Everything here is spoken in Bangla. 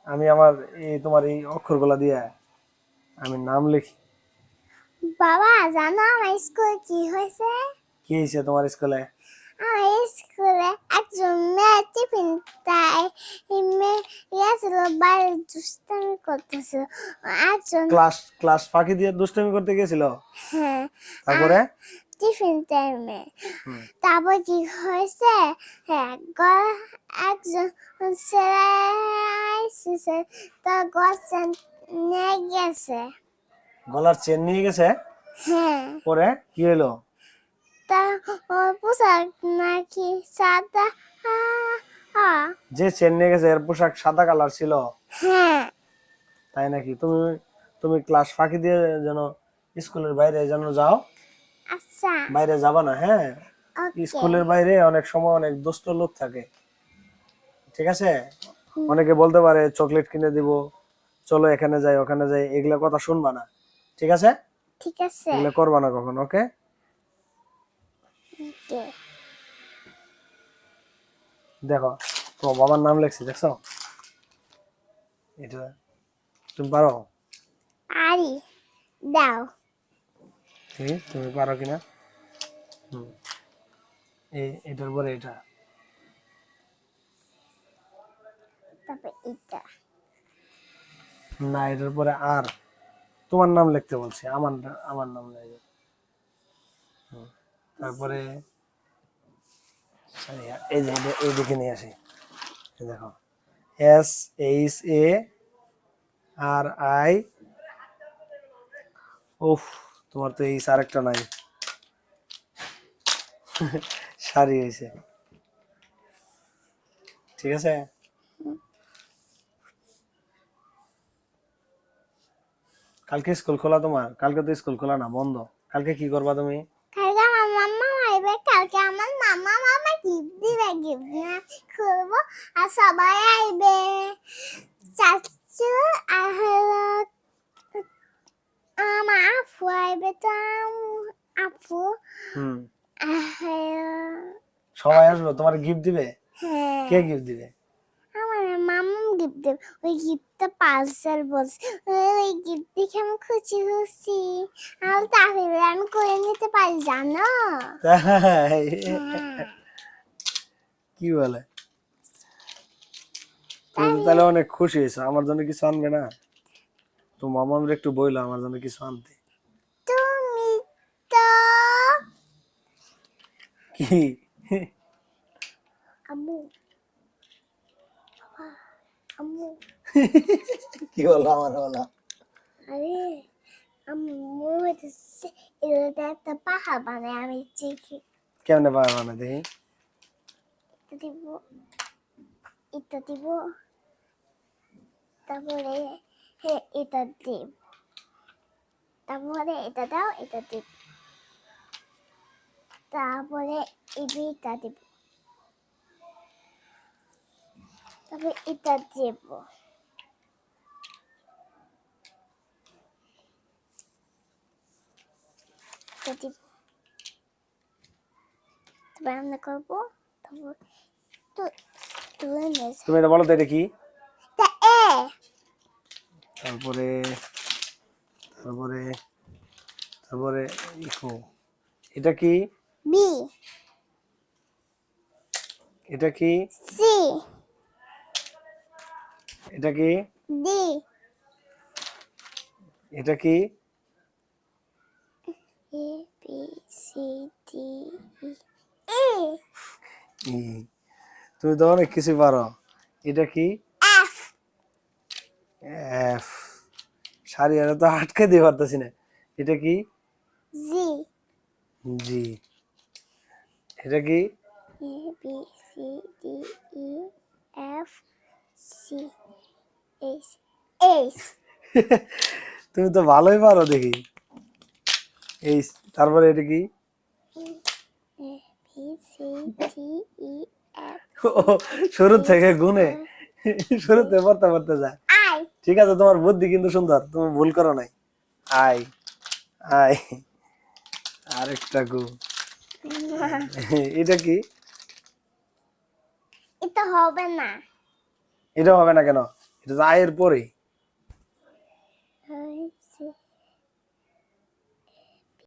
আমি আমার এই তোমার এই অক্ষরগুলা দিয়ে আমি নাম লিখি। বাবা জানো আমার স্কুলে কি হয়েছে? কি হয়েছে তোমার স্কুলে? আমার স্কুলে একজন মেয়ে টিফিনটায় গেছিল বাইরে দুষ্টামি করতেছিল। একজন ক্লাস ফাঁকি দিয়ে দুষ্টামি করতে গেছিল? হ্যাঁ তারপরে? টিফিন টাইমে হুম। তারপর কি হয়েছে, হ্যাঁ একজন ছেলে আইসেছে তার গছে নিয়ে গেছে। গলার চেন নিয়ে গেছে? হ্যাঁ পরে কি হলো? তা ওর পোশাক নাকি সাদা। যে চেন নিয়ে গেছে এর পোশাক সাদা কালার ছিল? হ্যাঁ তাই নাকি? তুমি তুমি ক্লাস ফাঁকি দিয়ে যেন স্কুলের বাইরে যেন যাও, আচ্ছা বাইরে যাবা না, হ্যাঁ? ওকে স্কুলের বাইরে অনেক সময় অনেক দুষ্ট লোক থাকে, ঠিক আছে? অনেকে বলতে পারে চকলেট কিনে দিব, চলো এখানে যাই ওখানে যাই, এগুলা কথা শুনবা না, ঠিক আছে? ঠিক আছে এগুলা করবা না কখন, ওকে? ওকে দেখো তোমার বাবার নাম লেখছি, দেখছো? এটা তুমি পারো? আরি দাও ঠিক তুমি পারো কিনা। হুম। এটার পরে এটা। তারপর এটা না, এটার পরে আর তোমার নাম লিখতে বলছি, আমার নাম নেই। তারপরে এই যে এইদিকে নিয়ে আসি, এই দেখো SHARI। উফ, তোমার তো এইচ আরেকটা নাই, সারি হয়েছে, ঠিক আছে? কালকে স্কুল খোলা তোমার? কালকে তো স্কুল খোলা না, বন্ধ। কালকে কি করবা তুমি? কালকে আমার মাম্মা আইবে, কালকে আমার মামা মামা গিফট দিবে, গিফট না খুলবো আর সবাই আইবে, চাচু আর হলো আমার আপু আইবে, তো আপু হুম। আর হলো সবাই আসবে, তোমার গিফট দিবে? হ্যাঁ কে গিফট দিবে? আমার মামা গিফট দেবে। ওই গিফটটা পার্সেল বলছে, ওই গিফট দেখে আমি খুশি খুশি, আর তাহলে আমি করে নিতে পারি জানো। তাই? হ্যাঁ কি বলে? তুমি তো তাহলে তাহলে অনেক খুশি হয়েছো, আমার জন্য কিছু আনবে না? তো মামা আমরা একটু বইলো আমার জন্য কিছু আনতে। তুমি তো কি? আম্মু বাবা আম্মু কি বললো আমার বলা? আরে আম্মু হইতেছে এটা একটা পাহাড় বানায়, আমি চিকি কেমনে পারবা না দেখি? এটা দিব, এটা দিব, তারপরে এটা দিব, তারপরে এটা দাও, এটা দিব, তারপরে এটা দিব, তারপরে এটা দিব, এটা দিব, তারপরে আমরা করবো, তারপর তো তুলে নিয়েছে তুমি এটা বলো তো, এটা কি? তা তারপরে তারপরে তারপরে ইকো, এটা কি? বি এটা কি? সি এটা কি? ডি এটা কি? এ বি সি ডি ই ই। তুমি তো অনেক কিছু পারো। এটা কি? F F. সারি আর তো আটকে দিয়ে পারতেছি না। এটা কি? জি জি। এটা কি? A B C D E F C H H তুমি তো ভালোই পারো দেখি। এই তারপরে এটা কি? A B C D E F ও, শুরু থেকে গুনে সি শুরুতে পড়তে পড়তে যায়। আই ঠিক আছে, তোমার বুদ্ধি কিন্তু সুন্দর, তুমি ভুল করো নাই। আই আই আরেকটা গু। এটা কি? এটা হবে না, এটা হবে না কেন? রায়ের পরে